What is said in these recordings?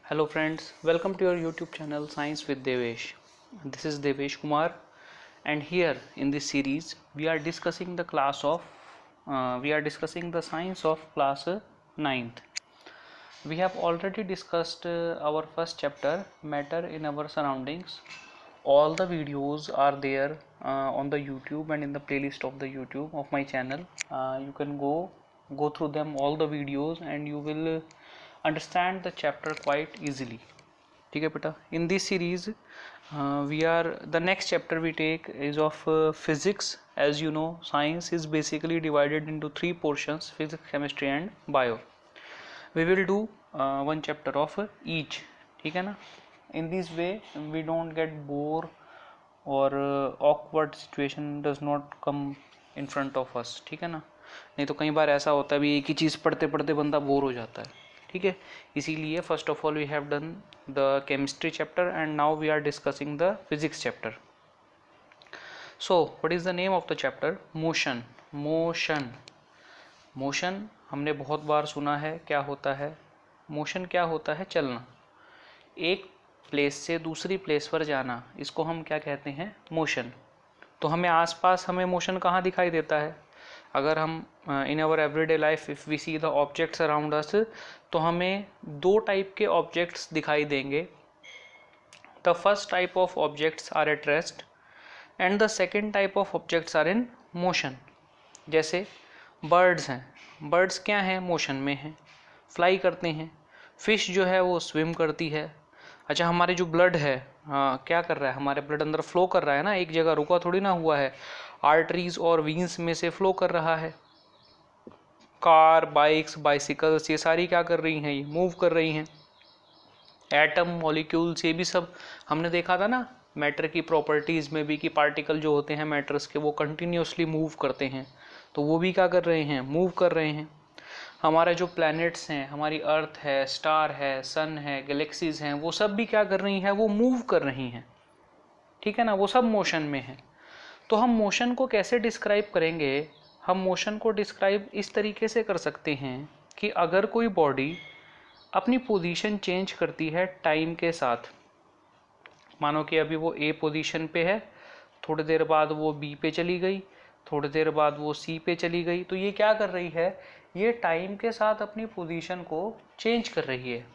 Hello friends, welcome to your YouTube channel Science with Devesh. This is Devesh Kumar, and here in this series we are discussing the science of class 9th. We have already discussed our first chapter, matter in our surroundings. All the videos are there on the YouTube and in the playlist of the YouTube of my channel. You can go through them, all the videos, and you will understand the chapter quite easily. ठीक है बेटा. In this series the next chapter we take is of physics. As you know, science is basically divided into three portions: physics, chemistry and bio. We will do one chapter of each. ठीक है ना. In this way we don't get bored or awkward situation does not come in front of us. ठीक है ना. नहीं तो कई बार ऐसा होता है भी एक ही चीज़ पढ़ते पढ़ते बंदा बोर हो जाता है. ठीक है. इसीलिए first of all we have done the chemistry chapter and now we are discussing the physics chapter. So what is the name of the chapter? Motion. Motion. Motion हमने बहुत बार सुना है. क्या होता है मोशन? क्या होता है? चलना. एक प्लेस से दूसरी प्लेस पर जाना, इसको हम क्या कहते हैं? मोशन. तो हमें आसपास हमें मोशन कहाँ दिखाई देता है? अगर हम in our everyday life if we see the objects around us, तो हमें दो टाइप के ऑब्जेक्ट्स दिखाई देंगे. The first type of objects are at rest and the second type of objects are in motion. जैसे बर्ड्स हैं. Birds क्या हैं? मोशन में हैं, फ्लाई करते हैं. फिश जो है वो स्विम करती है. अच्छा, हमारे जो ब्लड है क्या कर रहा है? हमारे ब्लड अंदर फ्लो कर रहा है ना, एक जगह रुका थोड़ी ना हुआ है. आर्टरीज और वीन्स में से फ्लो कर रहा है. कार, बाइक्स, बाइसिकल्स, ये सारी क्या कर रही हैं? ये मूव कर रही हैं. एटम, मॉलिक्यूल्स, ये भी सब हमने देखा था ना मैटर की प्रॉपर्टीज़ में भी कि पार्टिकल जो होते हैं मैटर्स के वो कंटिन्यूसली मूव करते हैं. तो वो भी क्या कर रहे हैं? मूव कर रहे हैं. हमारे जो प्लैनेट्स हैं, हमारी अर्थ है, स्टार है, सन है, गैलेक्सीज हैं, वो सब भी क्या कर रही हैं? वो मूव कर रही हैं. ठीक है ना. वो सब मोशन में हैं. तो हम मोशन को कैसे डिस्क्राइब करेंगे? हम मोशन को डिस्क्राइब इस तरीके से कर सकते हैं कि अगर कोई बॉडी अपनी पोजीशन चेंज करती है टाइम के साथ, मानो कि अभी वो ए पोजीशन पे है, थोड़ी देर बाद वो बी पे चली गई, थोड़ी देर बाद वो सी पे चली गई, तो ये क्या कर रही है? ये टाइम के साथ अपनी पोजीशन को चेंज कर रही है.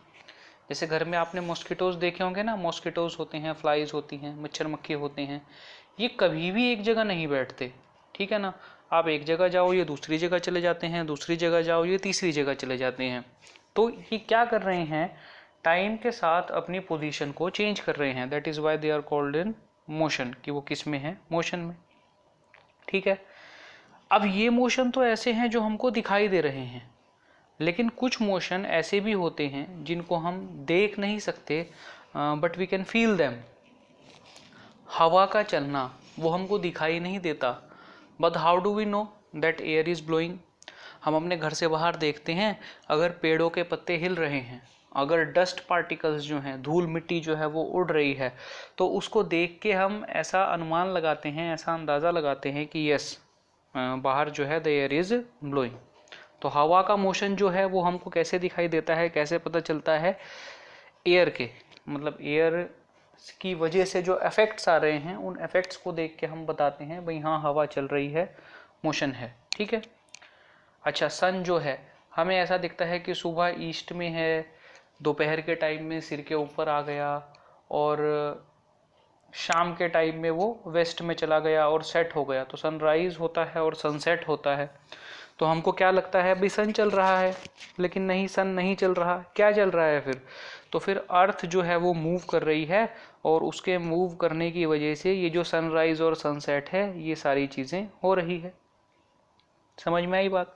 जैसे घर में आपने मॉस्किटोज देखे होंगे ना. मॉस्किटोज होते हैं, फ्लाइज होती हैं, मच्छर मक्खी होते हैं. ये कभी भी एक जगह नहीं बैठते. ठीक है ना. आप एक जगह जाओ ये दूसरी जगह चले जाते हैं, दूसरी जगह जाओ ये तीसरी जगह चले जाते हैं. तो ये क्या कर रहे हैं? टाइम के साथ अपनी पोजीशन को चेंज कर रहे हैं. That is why they are called in motion, कि वो किस में है? मोशन में. ठीक है. अब ये मोशन तो ऐसे हैं जो हमको दिखाई दे रहे हैं, लेकिन कुछ मोशन ऐसे भी होते हैं जिनको हम देख नहीं सकते, but we can feel them. हवा का चलना वो हमको दिखाई नहीं देता, but how do we know that air is blowing? हम अपने घर से बाहर देखते हैं, अगर पेड़ों के पत्ते हिल रहे हैं, अगर डस्ट पार्टिकल्स जो हैं, धूल मिट्टी जो है वो उड़ रही है, तो उसको देख के हम ऐसा अनुमान लगाते हैं, ऐसा अंदाज़ा लगाते हैं कि यस, बाहर जो है द एयर इज ब्लोइंग. तो हवा का मोशन जो है वो हमको कैसे दिखाई देता है? कैसे पता चलता है? एयर के, मतलब एयर की वजह से जो इफेक्ट्स आ रहे हैं, उन इफेक्ट्स को देख के हम बताते हैं भाई हाँ, हवा चल रही है, मोशन है. ठीक है. अच्छा, सन जो है हमें ऐसा दिखता है कि सुबह ईस्ट में है, दोपहर के टाइम में सिर के ऊपर आ गया, और शाम के टाइम में वो वेस्ट में चला गया और सेट हो गया. तो सनराइज होता है और सनसेट होता है. तो हमको क्या लगता है? भाई सन चल रहा है, लेकिन नहीं, सन नहीं चल रहा. क्या चल रहा है फिर? तो फिर अर्थ जो है वो मूव कर रही है, और उसके मूव करने की वजह से ये जो सनराइज और सनसेट है, ये सारी चीज़ें हो रही है. समझ में आई बात?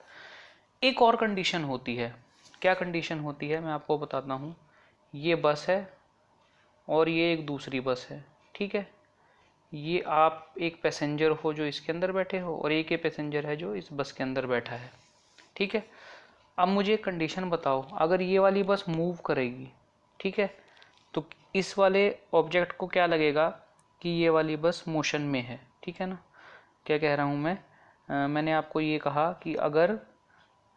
एक और कंडीशन होती है. क्या कंडीशन होती है? मैं आपको बताता हूँ. ये बस है और ये एक दूसरी बस है. ठीक है. ये आप एक पैसेंजर हो जो इसके अंदर बैठे हो, और एक ये पैसेंजर है जो इस बस के अंदर बैठा है. ठीक है. अब मुझे एक कंडीशन बताओ, अगर ये वाली बस मूव करेगी, ठीक है, तो इस वाले ऑब्जेक्ट को क्या लगेगा कि ये वाली बस मोशन में है. ठीक है ना. क्या कह रहा हूँ मैं? मैंने आपको ये कहा कि अगर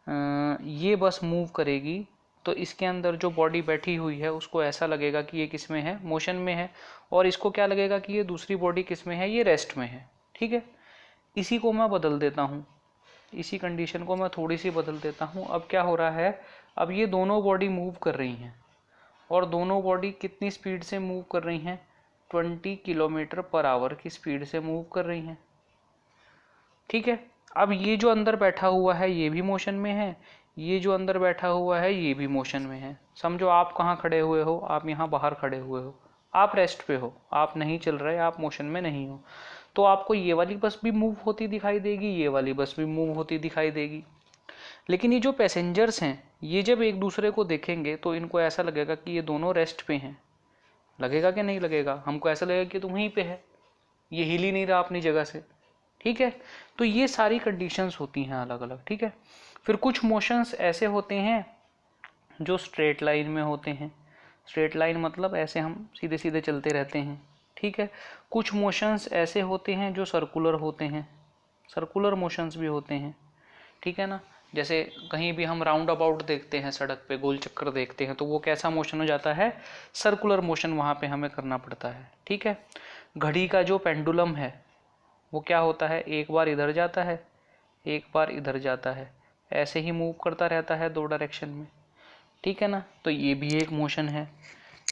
ये बस मूव करेगी तो इसके अंदर जो बॉडी बैठी हुई है उसको ऐसा लगेगा कि ये किस में है, मोशन में है, और इसको क्या लगेगा कि ये दूसरी बॉडी किस में है, ये रेस्ट में है। ठीक है, इसी को मैं बदल देता हूँ, इसी कंडीशन को मैं थोड़ी सी बदल देता हूँ। अब क्या हो रहा है, अब ये दोनों बॉडी मूव कर रही हैं, और दोनों बॉडी कितनी स्पीड से मूव कर रही हैं, 20 किलोमीटर पर आवर की स्पीड से मूव कर रही हैं। ठीक है, अब ये जो अंदर बैठा हुआ है ये भी मोशन में है, ये जो अंदर बैठा हुआ है ये भी मोशन में है। समझो आप कहाँ खड़े हुए हो, आप यहाँ बाहर खड़े हुए हो, आप रेस्ट पे हो, आप नहीं चल रहे, आप मोशन में नहीं हो, तो आपको ये वाली बस भी मूव होती दिखाई देगी, ये वाली बस भी मूव होती दिखाई देगी। लेकिन ये जो पैसेंजर्स हैं ये जब एक दूसरे को देखेंगे तो इनको ऐसा लगेगा कि ये दोनों रेस्ट पे हैं। लगेगा कि नहीं लगेगा, हमको ऐसा लगेगा कि तुम वहीं पे है, ये हिल ही नहीं रहा अपनी जगह से। ठीक है, तो ये सारी कंडीशंस होती हैं अलग अलग। ठीक है, फिर कुछ मोशंस ऐसे होते हैं जो स्ट्रेट लाइन में होते हैं। स्ट्रेट लाइन मतलब ऐसे हम सीधे सीधे चलते रहते हैं। ठीक है, कुछ मोशंस ऐसे होते हैं जो सर्कुलर होते हैं, सर्कुलर मोशंस भी होते हैं। ठीक है ना, जैसे कहीं भी हम राउंड अबाउट देखते हैं, सड़क पे गोल चक्कर देखते हैं, तो वो कैसा मोशन हो जाता है, सर्कुलर मोशन वहाँ पे हमें करना पड़ता है। ठीक है, घड़ी का जो पेंडुलम है वो क्या होता है, एक बार इधर जाता है, एक बार इधर जाता है, ऐसे ही मूव करता रहता है दो डायरेक्शन में। ठीक है ना, तो ये भी एक मोशन है।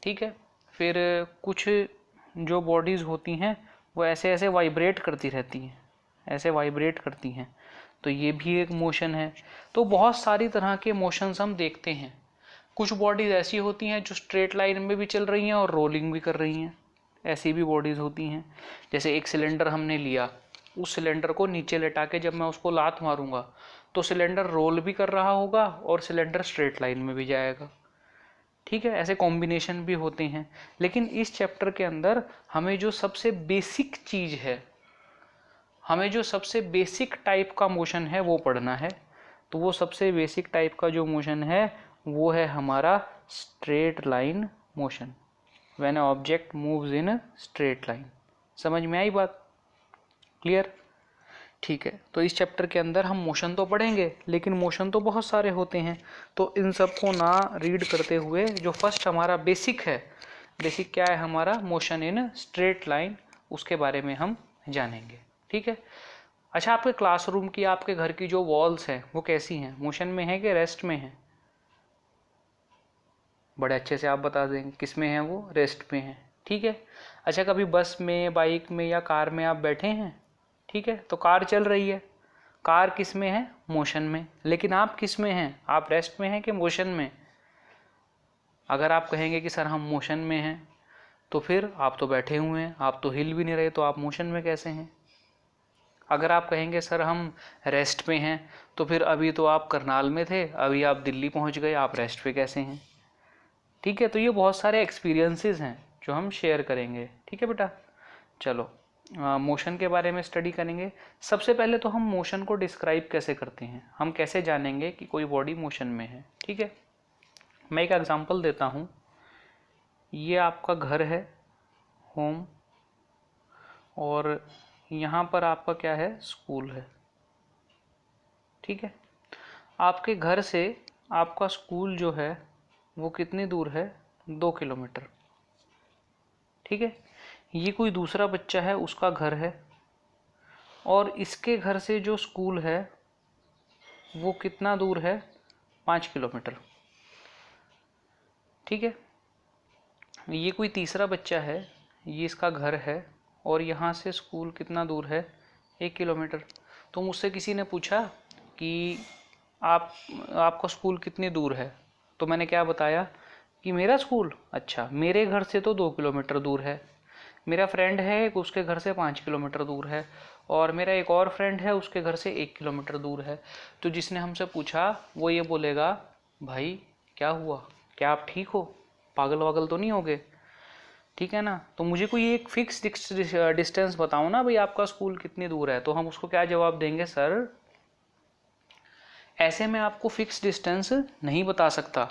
ठीक है, फिर कुछ जो बॉडीज़ होती हैं वो ऐसे ऐसे वाइब्रेट करती रहती हैं, ऐसे वाइब्रेट करती हैं, तो ये भी एक मोशन है। तो बहुत सारी तरह के मोशंस हम देखते हैं। कुछ बॉडीज़ ऐसी होती हैं जो स्ट्रेट लाइन में भी चल रही हैं और रोलिंग भी कर रही हैं, ऐसी भी बॉडीज़ होती हैं। जैसे एक सिलेंडर हमने लिया, उस सिलेंडर को नीचे लेटा के जब मैं उसको लात मारूंगा तो सिलेंडर रोल भी कर रहा होगा और सिलेंडर स्ट्रेट लाइन में भी जाएगा। ठीक है, ऐसे कॉम्बिनेशन भी होते हैं। लेकिन इस चैप्टर के अंदर हमें जो सबसे बेसिक चीज़ है, हमें जो सबसे बेसिक टाइप का मोशन है वो पढ़ना है। तो वो सबसे बेसिक टाइप का जो मोशन है वो है हमारा straight line motion, when object moves in straight line. समझ में आई बात, क्लियर? ठीक है, तो इस चैप्टर के अंदर हम मोशन तो पढ़ेंगे लेकिन मोशन तो बहुत सारे होते हैं, तो इन सब को ना रीड करते हुए जो फर्स्ट हमारा बेसिक है, बेसिक क्या है हमारा, मोशन इन स्ट्रेट लाइन, उसके बारे में हम जानेंगे। ठीक है, अच्छा, आपके क्लासरूम की, आपके घर की जो वॉल्स हैं वो कैसी हैं, मोशन में है कि रेस्ट में है? बड़े अच्छे से आप बता देंगे किस में है, वो रेस्ट में है। ठीक है, अच्छा, कभी बस में, बाइक में या कार में आप बैठे हैं? ठीक है, तो कार चल रही है, कार किस में है, मोशन में, लेकिन आप किस में हैं, आप रेस्ट में हैं कि मोशन में? अगर आप कहेंगे कि सर हम मोशन में हैं, तो फिर आप तो बैठे हुए हैं, आप तो हिल भी नहीं रहे, तो आप मोशन में कैसे हैं? अगर आप कहेंगे सर हम रेस्ट में हैं, तो फिर अभी तो आप करनाल में थे, अभी आप दिल्ली पहुंच गए, आप रेस्ट पे कैसे हैं? ठीक है, तो ये बहुत सारे एक्सपीरियंसेस हैं जो हम शेयर करेंगे। ठीक है बेटा, चलो मोशन के बारे में स्टडी करेंगे। सबसे पहले तो हम मोशन को डिस्क्राइब कैसे करते हैं, हम कैसे जानेंगे कि कोई बॉडी मोशन में है। ठीक है, मैं एक एग्जांपल देता हूँ। ये आपका घर है, होम, और यहाँ पर आपका क्या है, स्कूल है। ठीक है, आपके घर से आपका स्कूल जो है वो कितनी दूर है, 2 किलोमीटर। ठीक है, ये कोई दूसरा बच्चा है, उसका घर है, और इसके घर से जो स्कूल है वो कितना दूर है, 5 किलोमीटर। ठीक है, ये कोई तीसरा बच्चा है, ये इसका घर है, और यहाँ से स्कूल कितना दूर है, 1 किलोमीटर। तो मुझसे किसी ने पूछा कि आपका स्कूल कितनी दूर है, तो मैंने क्या बताया कि मेरा स्कूल, अच्छा, मेरे घर से तो 2 किलोमीटर दूर है, मेरा फ्रेंड है एक, उसके घर से 5 किलोमीटर दूर है, और मेरा एक और फ्रेंड है उसके घर से 1 किलोमीटर दूर है। तो जिसने हमसे पूछा वो ये बोलेगा, भाई क्या हुआ, क्या आप ठीक हो, पागल वागल तो नहीं हो गए? ठीक है ना, तो मुझे कोई एक फिक्स डिस्टेंस बताओ ना भाई, आपका स्कूल कितनी दूर है। तो हम उसको क्या जवाब देंगे, सर ऐसे में आपको फिक्स डिस्टेंस नहीं बता सकता,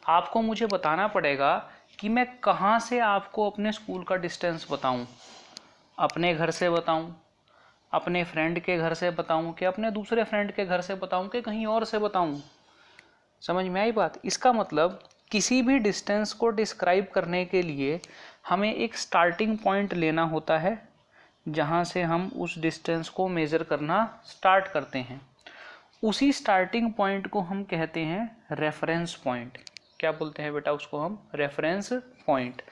आपको मुझे बताना पड़ेगा कि मैं कहाँ से आपको अपने स्कूल का डिस्टेंस बताऊं, अपने घर से बताऊं, अपने फ्रेंड के घर से बताऊं, कि अपने दूसरे फ्रेंड के घर से बताऊं, कि कहीं और से बताऊं। समझ में आई बात? इसका मतलब किसी भी डिस्टेंस को डिस्क्राइब करने के लिए हमें एक स्टार्टिंग पॉइंट लेना होता है जहाँ से हम उस डिस्टेंस को मेज़र करना स्टार्ट करते हैं। उसी स्टार्टिंग पॉइंट को हम कहते हैं रेफरेंस पॉइंट। क्या बोलते हैं बेटा उसको? हम रेफरेंस पॉइंट।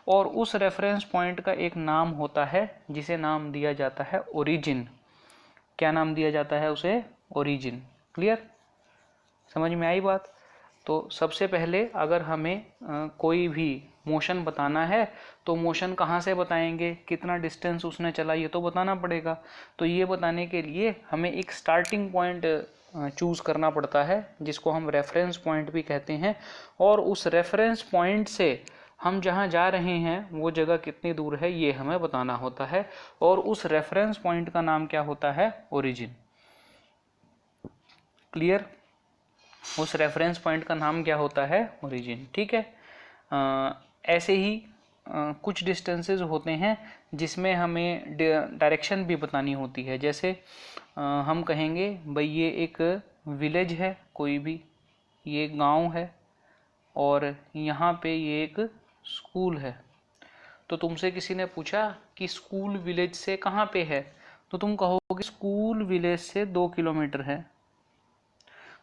और उस रेफरेंस पॉइंट का एक नाम होता है जिसे नाम दिया जाता है ओरिजिन। क्या नाम दिया जाता है उसे? ओरिजिन। क्लियर? समझ में आई बात? तो सबसे पहले अगर हमें कोई भी मोशन बताना है तो मोशन कहाँ से बताएंगे, कितना डिस्टेंस उसने चला, ये तो बताना पड़ेगा। तो ये बताने के लिए हमें एक स्टार्टिंग पॉइंट चूज़ करना पड़ता है जिसको हम रेफरेंस पॉइंट भी कहते हैं। और उस रेफरेंस पॉइंट से हम जहाँ जा रहे हैं वो जगह कितनी दूर है ये हमें बताना होता है। और उस रेफरेंस पॉइंट का नाम क्या होता है? ओरिजिन। क्लियर? उस रेफरेंस पॉइंट का नाम क्या होता है? ओरिजिन। ठीक है। ऐसे ही कुछ डिस्टेंसेस होते हैं जिसमें हमें डायरेक्शन भी बतानी होती है। जैसे हम कहेंगे भाई ये एक विलेज है, कोई भी ये गांव है और यहाँ पे ये एक स्कूल है। तो तुमसे किसी ने पूछा कि स्कूल विलेज से कहाँ पे है, तो तुम कहोगे स्कूल विलेज से 2 किलोमीटर है।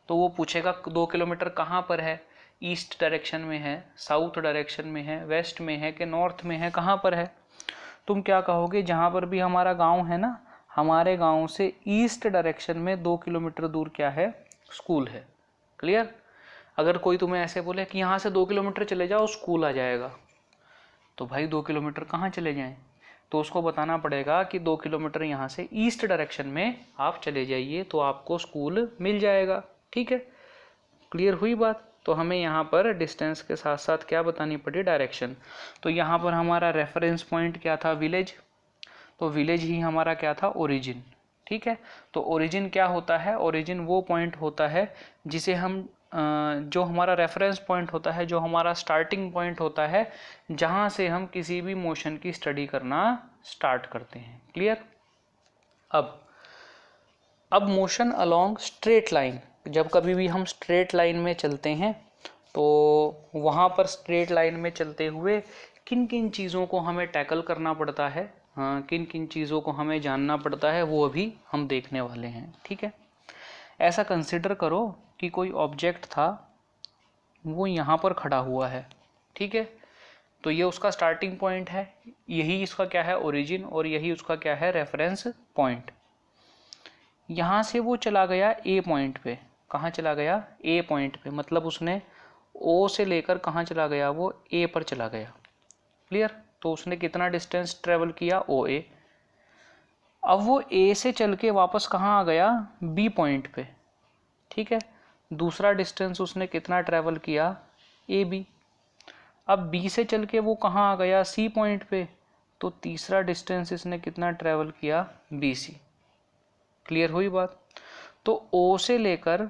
तो वो पूछेगा 2 किलोमीटर कहाँ पर है? ईस्ट डायरेक्शन में है, साउथ डायरेक्शन में है, वेस्ट में है कि नॉर्थ में है, कहाँ पर है? तुम क्या कहोगे? जहाँ पर भी हमारा गांव है ना, हमारे गांव से ईस्ट डायरेक्शन में 2 किलोमीटर दूर क्या है? स्कूल है। क्लियर? अगर कोई तुम्हें ऐसे बोले कि यहाँ से 2 किलोमीटर चले जाओ स्कूल आ जाएगा, तो भाई 2 किलोमीटर कहाँ चले जाएं? तो उसको बताना पड़ेगा कि 2 किलोमीटर यहाँ से ईस्ट डायरेक्शन में आप चले जाइए तो आपको स्कूल मिल जाएगा। ठीक है? क्लियर हुई बात? तो हमें यहाँ पर डिस्टेंस के साथ साथ क्या बतानी पड़ी? डायरेक्शन। तो यहाँ पर हमारा रेफरेंस पॉइंट क्या था? विलेज। तो विलेज ही हमारा क्या था? ओरिजिन। ठीक है? तो ओरिजिन क्या होता है? ओरिजिन वो पॉइंट होता है जिसे हम जो हमारा रेफरेंस पॉइंट होता है, जो हमारा स्टार्टिंग पॉइंट होता है, जहाँ से हम किसी भी मोशन की स्टडी करना स्टार्ट करते हैं। क्लियर? अब मोशन अलोंग स्ट्रेट लाइन, जब कभी भी हम स्ट्रेट लाइन में चलते हैं तो वहाँ पर स्ट्रेट लाइन में चलते हुए किन किन चीज़ों को हमें टैकल करना पड़ता है, किन किन चीज़ों को हमें जानना पड़ता है, वो अभी हम देखने वाले हैं। ठीक है? ऐसा कंसिडर करो कि कोई ऑब्जेक्ट था, वो यहाँ पर खड़ा हुआ है। ठीक है? तो ये उसका स्टार्टिंग पॉइंट है, यही इसका क्या है? ओरिजिन। और यही उसका क्या है? Reference point. यहाँ से वो चला गया ए पॉइंट पे। कहाँ चला गया? ए पॉइंट पे। मतलब उसने ओ से लेकर कहाँ चला गया? वो ए पर चला गया। क्लियर? तो उसने कितना डिस्टेंस ट्रेवल किया? ओ ए। अब वो ए से चल के वापस कहाँ आ गया? बी पॉइंट पे। ठीक है? दूसरा डिस्टेंस उसने कितना ट्रेवल किया? A B. अब बी से चल के वो कहाँ आ गया? सी पॉइंट पे। तो तीसरा डिस्टेंस इसने कितना ट्रेवल किया? B C. क्लियर हुई बात? तो ओ से लेकर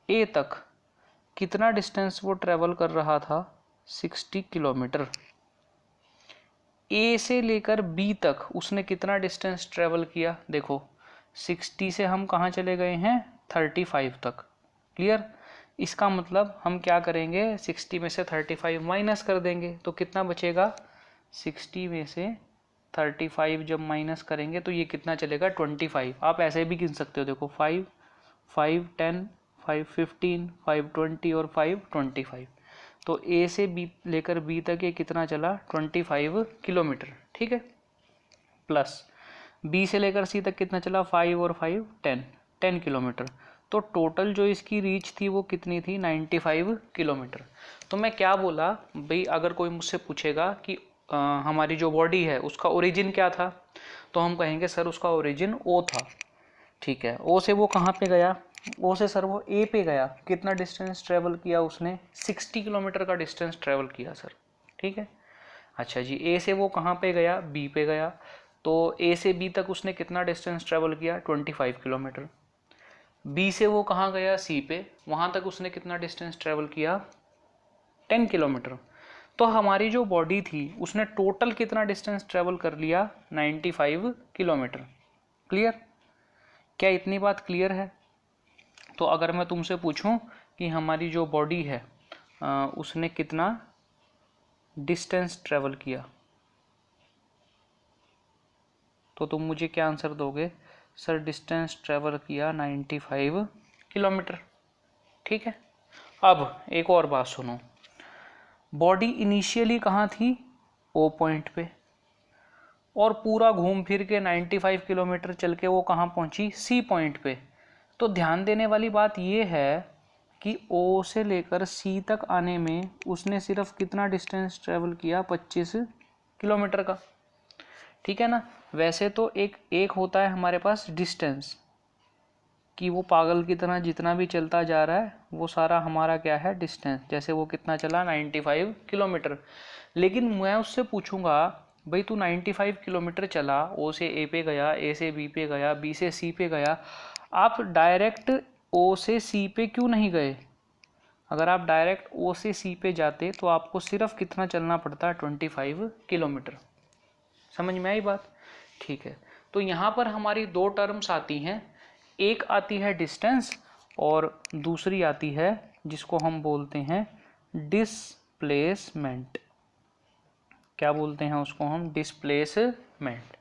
ए तक कितना डिस्टेंस वो ट्रेवल कर रहा था? 60 किलोमीटर। ए से लेकर बी तक उसने कितना डिस्टेंस ट्रेवल किया? देखो 60 से हम कहाँ चले गए हैं? 35 तक। क्लियर? इसका मतलब हम क्या करेंगे? 60 में से 35 माइनस कर देंगे तो कितना बचेगा? 60 में से 35 जब माइनस करेंगे तो ये कितना चलेगा? 25। आप ऐसे भी गिन सकते हो, देखो 5 5 10 5 15 5 20 और 5 25। तो ए से बी लेकर बी तक ये कितना चला? 25 किलोमीटर। ठीक है? प्लस बी से लेकर सी तक कितना चला? 5 और 5 10 किलोमीटर। तो टोटल जो इसकी रीच थी वो कितनी थी? 95 किलोमीटर। तो मैं क्या बोला भाई, अगर कोई मुझसे पूछेगा कि हमारी जो बॉडी है उसका ओरिजिन क्या था, तो हम कहेंगे सर उसका ओरिजिन ओ था। ठीक है? ओ से वो कहाँ पे गया? ओ से सर वो ए पे गया। कितना डिस्टेंस ट्रेवल किया उसने? 60 किलोमीटर का डिस्टेंस ट्रेवल किया सर। ठीक है? अच्छा जी, ए से वो कहाँ पे गया? बी पे गया। तो ए से बी तक उसने कितना डिस्टेंस ट्रेवल किया? 25 किलोमीटर। बी से वो कहाँ गया? सी पे। वहाँ तक उसने कितना डिस्टेंस ट्रेवल किया? 10 किलोमीटर। तो हमारी जो बॉडी थी उसने टोटल कितना डिस्टेंस ट्रेवल कर लिया? 95 किलोमीटर। क्लियर? क्या इतनी बात क्लियर है? तो अगर मैं तुमसे पूछूं कि हमारी जो बॉडी है उसने कितना डिस्टेंस ट्रेवल किया, तो तुम मुझे क्या आंसर दोगे? सर डिस्टेंस ट्रेवल किया 95 किलोमीटर। ठीक है, अब एक और बात सुनो, बॉडी इनिशियली कहाँ थी? ओ पॉइंट पे, और पूरा घूम फिर के 95 किलोमीटर चल के वो कहाँ पहुंची? सी पॉइंट पे। तो ध्यान देने वाली बात ये है कि ओ से लेकर सी तक आने में उसने सिर्फ कितना डिस्टेंस ट्रेवल किया? 25 किलोमीटर का। ठीक है ना। वैसे तो एक होता है हमारे पास डिस्टेंस, कि वो पागल की तरह जितना भी चलता जा रहा है वो सारा हमारा क्या है? डिस्टेंस। जैसे वो कितना चला? 95 किलोमीटर। लेकिन मैं उससे पूछूंगा भाई तू 95 किलोमीटर चला, ओ से ए पे गया, ए से बी पे गया, बी से सी पे गया, आप डायरेक्ट ओ से सी पे क्यों नहीं गए? अगर आप डायरेक्ट ओ से सी पे जाते तो आपको सिर्फ कितना चलना पड़ता? 25 किलोमीटर। समझ में आई बात? ठीक है, तो यहाँ पर हमारी दो टर्म्स आती हैं, एक आती है डिस्टेंस और दूसरी आती है जिसको हम बोलते हैं डिस्प्लेसमेंट। क्या बोलते हैं उसको हम? डिस्प्लेसमेंट।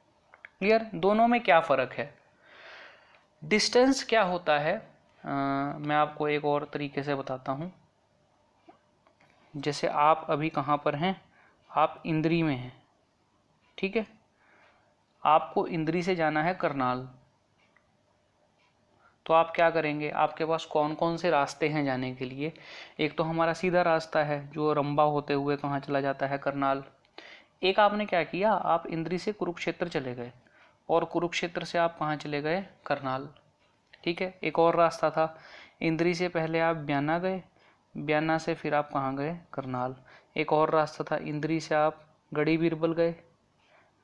क्लियर? दोनों में क्या फ़र्क है? डिस्टेंस क्या होता है, मैं आपको एक और तरीके से बताता हूँ। जैसे आप अभी कहाँ पर हैं? आप इंद्री में हैं। ठीक है, आपको इंद्री से जाना है करनाल, तो आप क्या करेंगे? आपके पास कौन कौन से रास्ते हैं जाने के लिए? एक तो हमारा सीधा रास्ता है जो रंबा होते हुए कहाँ चला जाता है? करनाल। एक आपने क्या किया? आप इंद्री से कुरुक्षेत्र चले गए, और कुरुक्षेत्र से आप कहाँ चले गए? करनाल। ठीक है, एक और रास्ता था, इंद्री से पहले आप ब्याना गए, ब्याना से फिर आप कहाँ गए? करनाल। एक और रास्ता था, इंद्री से आप गढ़ी बीरबल गए,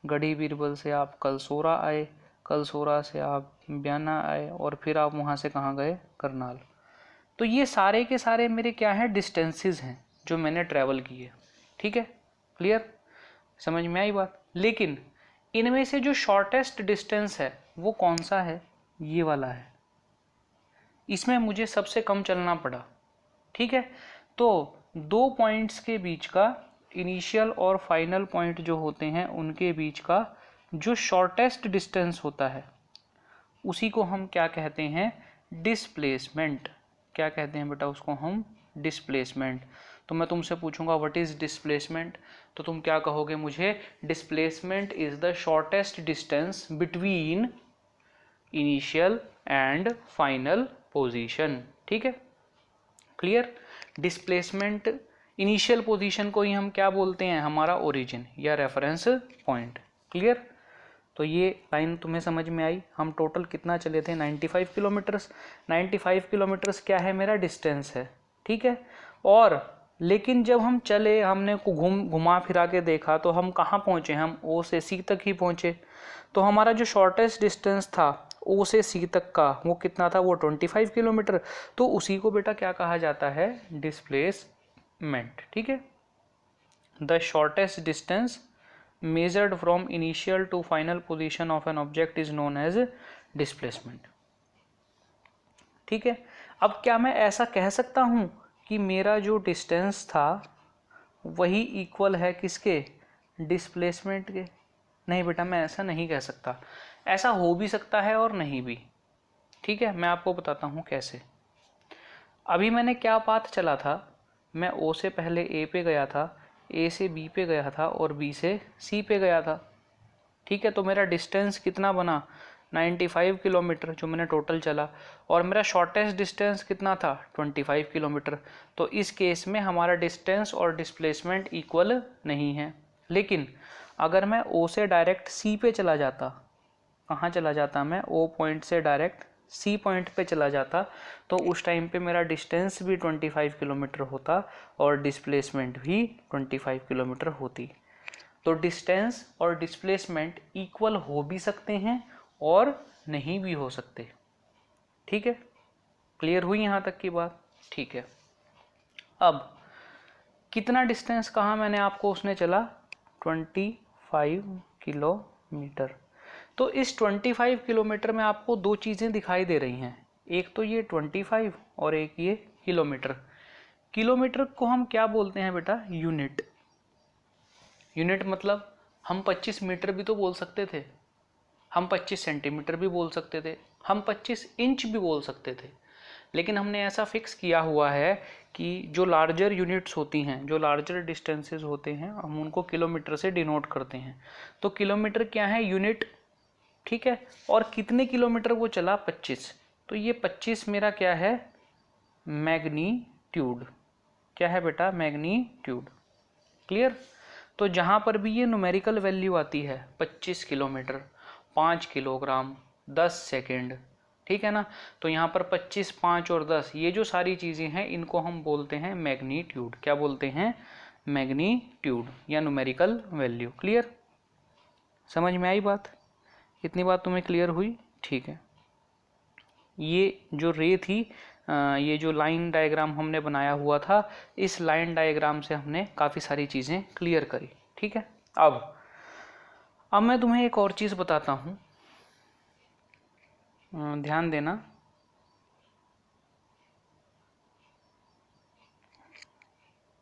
गढ़ी बीरबल से आप कलसोरा आए, कलसोरा से आप ब्याना आए, और फिर आप वहाँ से कहाँ गए? करनाल। तो ये सारे के सारे मेरे क्या हैं? डिस्टेंसेस हैं जो मैंने ट्रैवल किए। ठीक है, क्लियर? समझ में आई बात? लेकिन इनमें से जो शॉर्टेस्ट डिस्टेंस है वो कौन सा है? ये वाला है। इसमें मुझे सबसे कम चलना पड़ा। ठीक है, तो दो पॉइंट्स के बीच का, इनिशियल और फाइनल पॉइंट जो होते हैं उनके बीच का जो शॉर्टेस्ट डिस्टेंस होता है उसी को हम क्या कहते हैं? डिस्प्लेसमेंट। क्या कहते हैं बेटा उसको हम? डिस्प्लेसमेंट। तो मैं तुमसे पूछूंगा व्हाट इज डिस्प्लेसमेंट, तो तुम क्या कहोगे मुझे? Displacement is the shortest distance between initial and final position. ठीक है, क्लियर? डिस्प्लेसमेंट, इनिशियल पोजीशन को ही हम क्या बोलते हैं? हमारा ओरिजिन या रेफरेंस पॉइंट। क्लियर? तो ये लाइन तुम्हें समझ में आई? हम टोटल कितना चले थे? 95 किलोमीटर्स। 95 किलोमीटर्स क्या है? मेरा डिस्टेंस है। ठीक है, और लेकिन जब हम चले, हमने को घुमा फिरा के देखा तो हम कहाँ पहुँचे? हम ओ से सी तक ही पहुँचे। तो हमारा जो शॉर्टेस्ट डिस्टेंस था ओ से सी तक का वो कितना था? वो 25 किलोमीटर। तो उसी को बेटा क्या कहा जाता है? डिस्प्लेसमेंट। ठीक है, the shortest distance measured from initial to final position of an object is known as displacement। ठीक है, अब क्या मैं ऐसा कह सकता हूं कि मेरा जो डिस्टेंस था वही इक्वल है किसके? डिस्प्लेसमेंट के? नहीं बेटा, मैं ऐसा नहीं कह सकता। ऐसा हो भी सकता है और नहीं भी। ठीक है, मैं आपको बताता हूं कैसे। अभी मैंने क्या पाथ चला था? मैं ओ से पहले ए पे गया था, ए से बी पे गया था, और बी से सी पे गया था। ठीक है, तो मेरा डिस्टेंस कितना बना? 95 किलोमीटर जो मैंने टोटल चला, और मेरा शॉर्टेस्ट डिस्टेंस कितना था? 25 किलोमीटर। तो इस केस में हमारा डिस्टेंस और डिस्प्लेसमेंट इक्वल नहीं है। लेकिन अगर मैं ओ से डायरेक्ट सी पे चला जाता, कहाँ चला जाता मैं? ओ पॉइंट से डायरेक्ट सी पॉइंट पे चला जाता, तो उस टाइम पे मेरा डिस्टेंस भी 25 किलोमीटर होता और डिस्प्लेसमेंट भी 25 किलोमीटर होती। तो डिस्टेंस और डिस्प्लेसमेंट इक्वल हो भी सकते हैं और नहीं भी हो सकते। ठीक है, क्लियर हुई यहाँ तक की बात? ठीक है, अब कितना डिस्टेंस कहा मैंने आपको? उसने चला 25 किलोमीटर। तो इस 25 किलोमीटर में आपको दो चीज़ें दिखाई दे रही हैं, एक तो ये 25 और एक ये किलोमीटर। किलोमीटर को हम क्या बोलते हैं बेटा? यूनिट। यूनिट मतलब हम 25 मीटर भी तो बोल सकते थे, हम 25 सेंटीमीटर भी बोल सकते थे, हम 25 इंच भी बोल सकते थे, लेकिन हमने ऐसा फिक्स किया हुआ है कि जो लार्जर यूनिट्स होती हैं, जो लार्जर डिस्टेंसेस होते हैं, हम उनको किलोमीटर से डिनोट करते हैं। तो किलोमीटर क्या है? यूनिट, ठीक है। और कितने किलोमीटर वो चला? 25। तो ये 25 मेरा क्या है? मैग्नीट्यूड। क्या है बेटा? मैग्नीट्यूड। क्लियर? तो जहाँ पर भी ये न्यूमेरिकल वैल्यू आती है 25 किलोमीटर, 5 किलोग्राम, 10 सेकेंड, ठीक है ना, तो यहाँ पर 25, 5 और 10 ये जो सारी चीज़ें हैं इनको हम बोलते हैं मैग्नीट्यूड। क्या बोलते हैं? मैग्नीट्यूड या न्यूमेरिकल वैल्यू। क्लियर? समझ में आई बात? इतनी बात तुम्हें क्लियर हुई? ठीक है। ये जो रे थी, ये जो लाइन डायग्राम हमने बनाया हुआ था, इस लाइन डायग्राम से हमने काफ़ी सारी चीज़ें क्लियर करी। ठीक है। अब मैं तुम्हें एक और चीज़ बताता हूँ, ध्यान देना।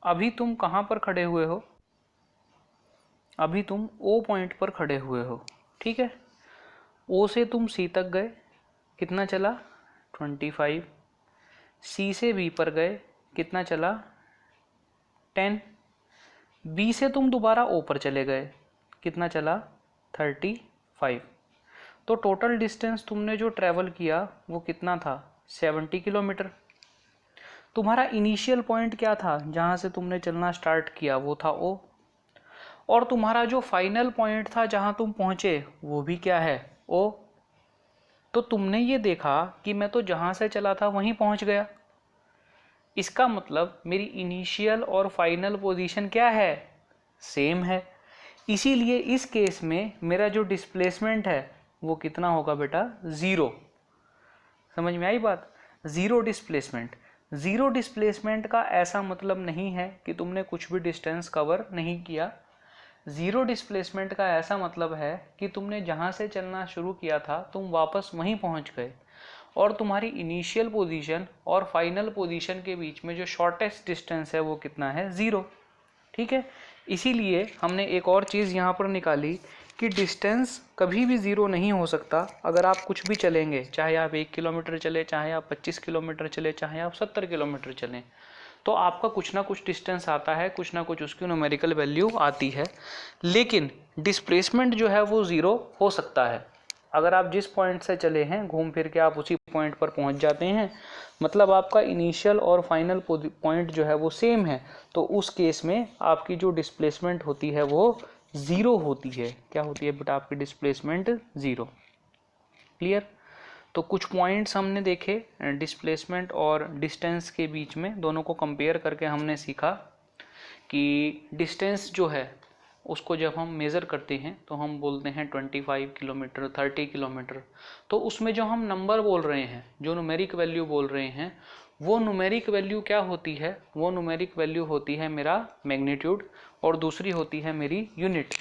अभी तुम कहाँ पर खड़े हुए हो? अभी तुम ओ पॉइंट पर खड़े हुए हो, ठीक है। ओ से तुम सी तक गए, कितना चला? 25। सी से बी पर गए, कितना चला? 10। बी से तुम दोबारा ओ पर चले गए, कितना चला? 35। तो टोटल डिस्टेंस तुमने जो ट्रैवल किया वो कितना था? 70 किलोमीटर। तुम्हारा इनिशियल पॉइंट क्या था जहाँ से तुमने चलना स्टार्ट किया? वो था ओ। और तुम्हारा जो फाइनल पॉइंट था जहाँ तुम पहुँचे वो भी क्या है? ओ। तो तुमने ये देखा कि मैं तो जहाँ से चला था वहीं पहुँच गया। इसका मतलब मेरी इनिशियल और फाइनल पोजीशन क्या है? सेम है। इसीलिए इस केस में मेरा जो डिस्प्लेसमेंट है वो कितना होगा बेटा? 0। समझ में आई बात? Zero displacement. ज़ीरो डिस्प्लेसमेंट का ऐसा मतलब नहीं है कि तुमने कुछ भी डिस्टेंस कवर नहीं किया। ज़ीरो डिस्प्लेसमेंट का ऐसा मतलब है कि तुमने जहाँ से चलना शुरू किया था तुम वापस वहीं पहुँच गए, और तुम्हारी इनिशियल पोजीशन और फाइनल पोजीशन के बीच में जो शॉर्टेस्ट डिस्टेंस है वो कितना है? 0। ठीक है। इसीलिए हमने एक और चीज़ यहाँ पर निकाली कि डिस्टेंस कभी भी 0 नहीं हो सकता। अगर आप कुछ भी चलेंगे, चाहे आप 1 किलोमीटर चले, चाहे आप 25 किलोमीटर चले, चाहे आप 70 किलोमीटर चलें, तो आपका कुछ ना कुछ डिस्टेंस आता है, कुछ ना कुछ उसकी न्यूमेरिकल वैल्यू आती है। लेकिन डिस्प्लेसमेंट जो है वो 0 हो सकता है। अगर आप जिस पॉइंट से चले हैं घूम फिर के आप उसी पॉइंट पर पहुंच जाते हैं, मतलब आपका इनिशियल और फाइनल पॉइंट जो है वो सेम है, तो उस केस में आपकी जो डिस्प्लेसमेंट होती है वो 0 होती है। क्या होती है बेटा? आपकी डिस्प्लेसमेंट 0। क्लियर? तो कुछ पॉइंट्स हमने देखे डिस्प्लेसमेंट और डिस्टेंस के बीच में, दोनों को कंपेयर करके हमने सीखा कि डिस्टेंस जो है उसको जब हम मेज़र करते हैं तो हम बोलते हैं 25 किलोमीटर, 30 किलोमीटर। तो उसमें जो हम नंबर बोल रहे हैं, जो न्यूमेरिक वैल्यू बोल रहे हैं, वो न्यूमेरिक वैल्यू क्या होती है? वो न्यूमेरिक वैल्यू होती है मेरा मैग्नीट्यूड, और दूसरी होती है मेरी यूनिट।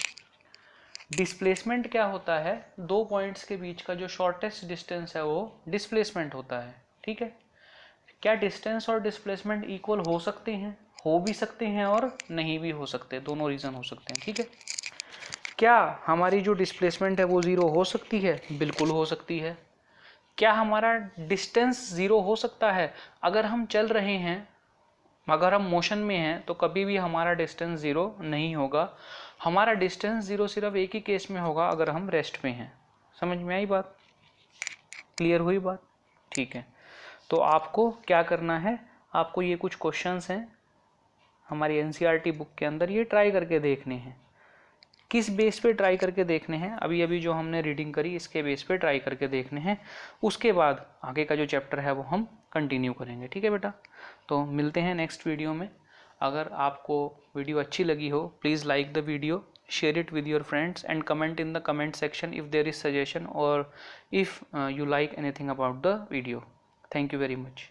डिस्प्लेसमेंट क्या होता है? दो पॉइंट्स के बीच का जो शॉर्टेस्ट डिस्टेंस है वो डिस्प्लेसमेंट होता है। ठीक है। क्या डिस्टेंस और डिस्प्लेसमेंट इक्वल हो सकते हैं? हो भी सकते हैं और नहीं भी हो सकते, दोनों रीज़न हो सकते हैं। ठीक है। क्या हमारी जो डिस्प्लेसमेंट है वो 0 हो सकती है? बिल्कुल हो सकती है। क्या हमारा डिस्टेंस 0 हो सकता है? अगर हम चल रहे हैं, अगर हम मोशन में हैं, तो कभी भी हमारा डिस्टेंस 0 नहीं होगा। हमारा डिस्टेंस 0 सिर्फ एक ही केस में होगा, अगर हम रेस्ट में हैं। समझ में आई बात? क्लियर हुई बात? ठीक है। तो आपको क्या करना है? आपको ये कुछ क्वेश्चंस हैं हमारी एनसीईआरटी बुक के अंदर, ये ट्राई करके देखने हैं। किस बेस पे ट्राई करके देखने हैं? अभी अभी जो हमने रीडिंग करी इसके बेस पे ट्राई करके देखने हैं। उसके बाद आगे का जो चैप्टर है वो हम कंटिन्यू करेंगे। ठीक है बेटा? तो मिलते हैं नेक्स्ट वीडियो में। अगर आपको वीडियो अच्छी लगी हो, please like the video, share it with your friends and comment in the comment section if there is suggestion or if you like anything about the video. Thank you very much.